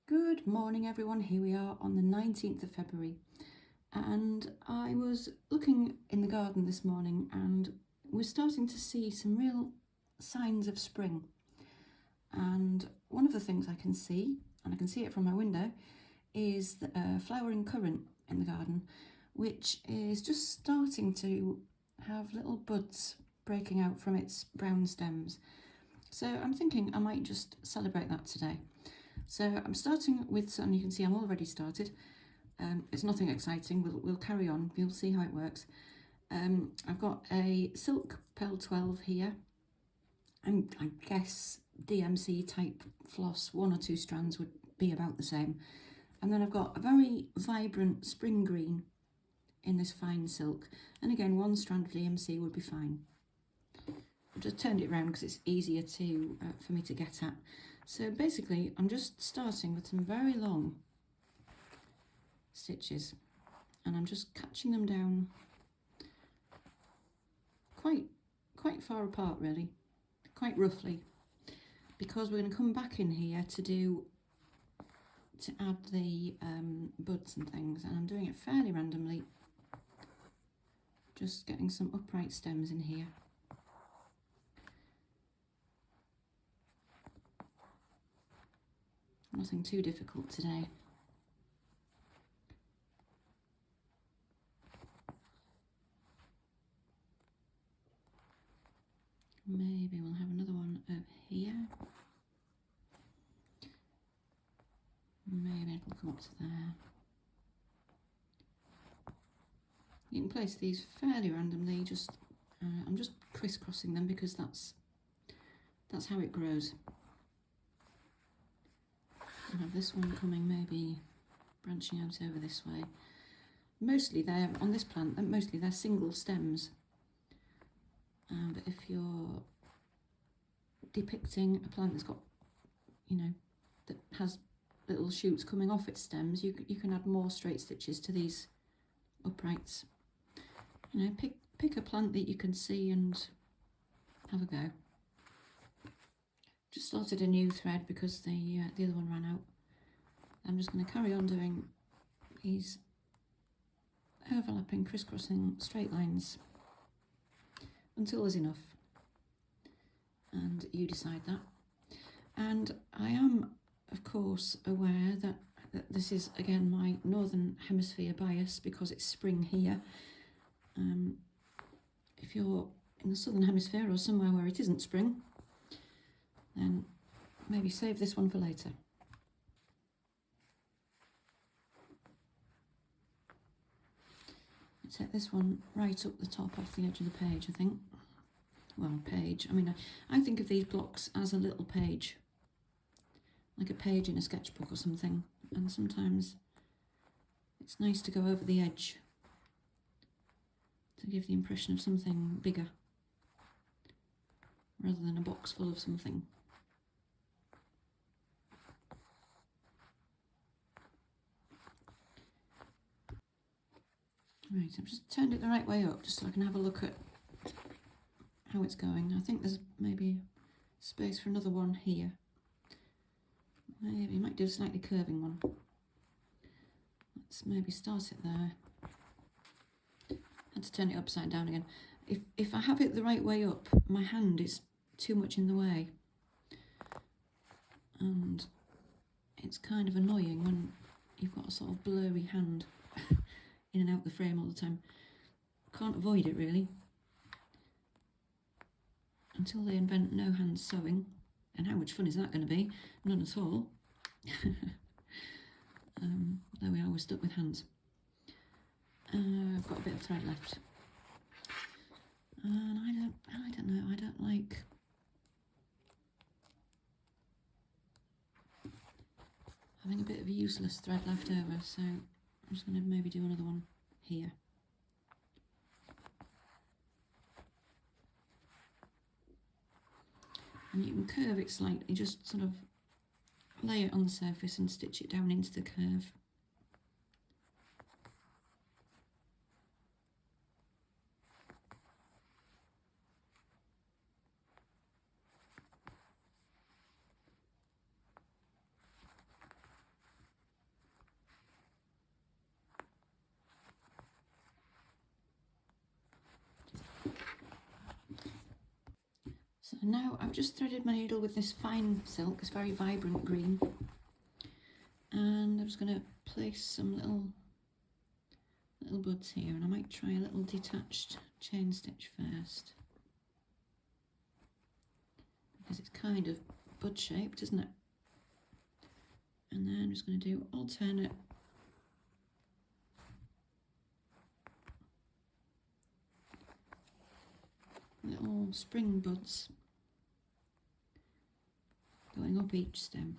Good morning everyone, here we are on the 19th of February and I was looking in the garden this morning and we're starting to see some real signs of spring, and one of the things I can see, and I can see it from my window, is the flowering currant in the garden, which is just starting to have little buds breaking out from its brown stems. So I'm thinking I might just celebrate that today. So I'm starting with, and you can see I'm already started. It's nothing exciting, we'll carry on, you'll see how it works. I've got a silk Pearl 12 here, and I guess DMC type floss, 1 or 2 strands would be about the same. And then I've got a very vibrant spring green in this fine silk, and again 1 strand of DMC would be fine. I've just turned it around because it's easier to for me to get at. So basically I'm just starting with some very long stitches and I'm just catching them down quite far apart, really, quite roughly, because we're going to come back in here to add the buds and things, and I'm doing it fairly randomly, just getting some upright stems in here. Nothing too difficult today. Maybe we'll have another one over here. Maybe it'll come up to there. You can place these fairly randomly, just I'm just crisscrossing them because that's how it grows. I have this one coming, maybe branching out over this way. Mostly they're, on this plant, mostly they're single stems. But if you're depicting a plant that's got, that has little shoots coming off its stems, you can add more straight stitches to these uprights. Pick a plant that you can see and have a go. Just started a new thread because the other one ran out. I'm just going to carry on doing these overlapping, crisscrossing straight lines until there's enough, and you decide that. And I am, of course, aware that this is again my northern hemisphere bias because it's spring here. If you're in the southern hemisphere or somewhere where it isn't spring, then maybe save this one for later. Set this one right up the top off the edge of the page, I think. Well, page, I think of these blocks as a little page, like a page in a sketchbook or something, and sometimes it's nice to go over the edge to give the impression of something bigger rather than a box full of something. Right, I've just turned it the right way up just so I can have a look at how it's going. I think there's maybe space for another one here. Maybe might do a slightly curving one. Let's maybe start it there. Had to turn it upside down again. If I have it the right way up, my hand is too much in the way, and it's kind of annoying when you've got a sort of blurry hand in and out the frame all the time. Can't avoid it really until they invent no hand sewing, and how much fun is that going to be? None at all. There we are, we're stuck with hands. I've got a bit of thread left, and I don't know, I don't like having a bit of useless thread left over, so I'm just going to maybe do another one here. And you can curve it slightly, just sort of lay it on the surface and stitch it down into the curve. And now I've just threaded my needle with this fine silk, it's very vibrant green, and I'm just going to place some little buds here, and I might try a little detached chain stitch first, because it's kind of bud shaped, isn't it? And then I'm just going to do alternate little spring buds going up each stem.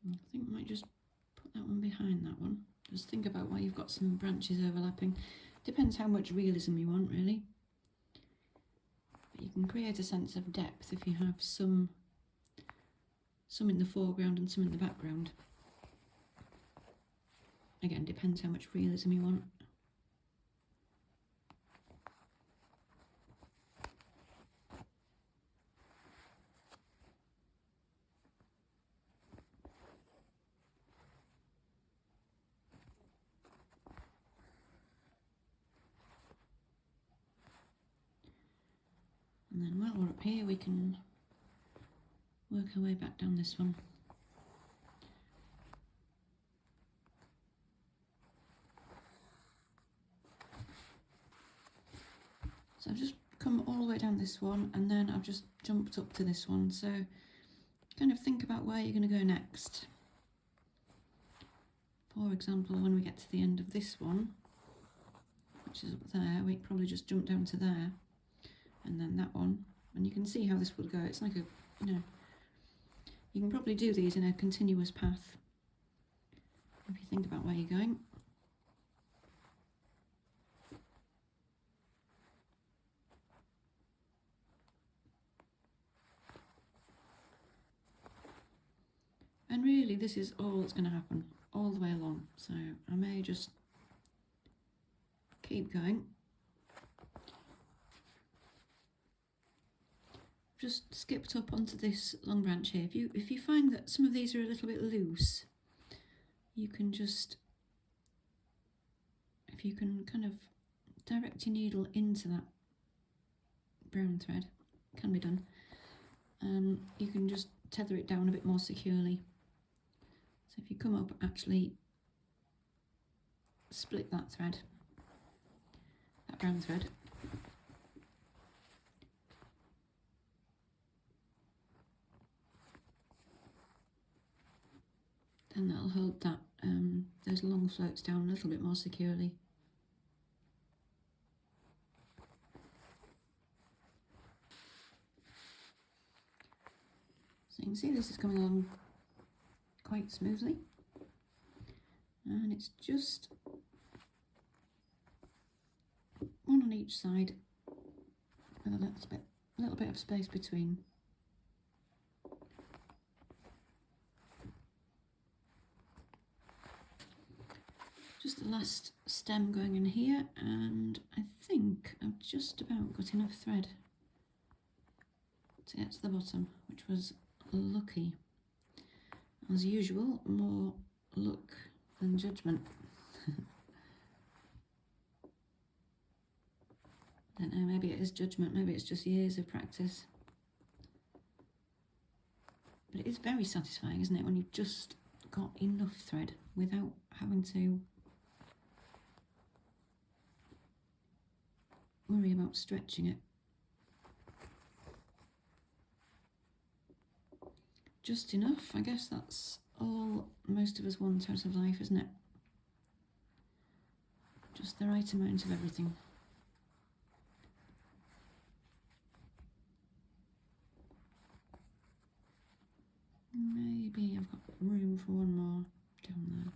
I think I might just put that one behind that one. Just think about why you've got some branches overlapping. Depends how much realism you want, really. But you can create a sense of depth if you have some in the foreground and some in the background. Again, depends how much realism you want. And then while we're up here, we can work our way back down this one. So I've just come all the way down this one, and then I've just jumped up to this one. So kind of think about where you're going to go next. For example, when we get to the end of this one, which is up there, we probably just jump down to there, and then that one, and you can see how this will go. It's like a, you can probably do these in a continuous path if you think about where you're going. And really, this is all that's going to happen all the way along. So I may just keep going. Just skipped up onto this long branch here. If you find that some of these are a little bit loose, you can just, if you can kind of direct your needle into that brown thread, can be done. You can just tether it down a bit more securely. So if you come up, actually split that thread, that brown thread, then that'll hold that those long floats down a little bit more securely. So you can see this is coming along quite smoothly, and it's just one on each side with a little bit of space between. Just the last stem going in here, and I think I've just about got enough thread to get to the bottom, which was lucky. As usual, more luck than judgment. I don't know, maybe it is judgment, maybe it's just years of practice. But it is very satisfying, isn't it, when you've just got enough thread without having to worry about stretching it. Just enough, I guess that's all most of us want out of life, isn't it? Just the right amount of everything. Maybe I've got room for one more down there.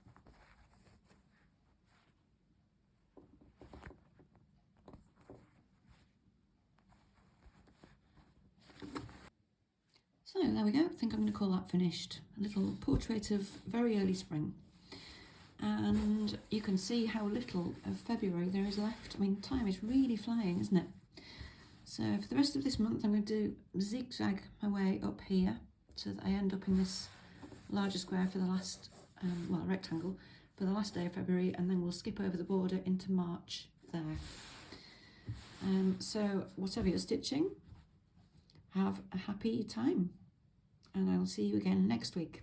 So there we go, I think I'm going to call that finished. A little portrait of very early spring. And you can see how little of February there is left. I mean, time is really flying, isn't it? So for the rest of this month, I'm going to zigzag my way up here so that I end up in this larger square for the last, well, a rectangle for the last day of February, and then we'll skip over the border into March there. So whatever you're stitching, have a happy time, and I will see you again next week.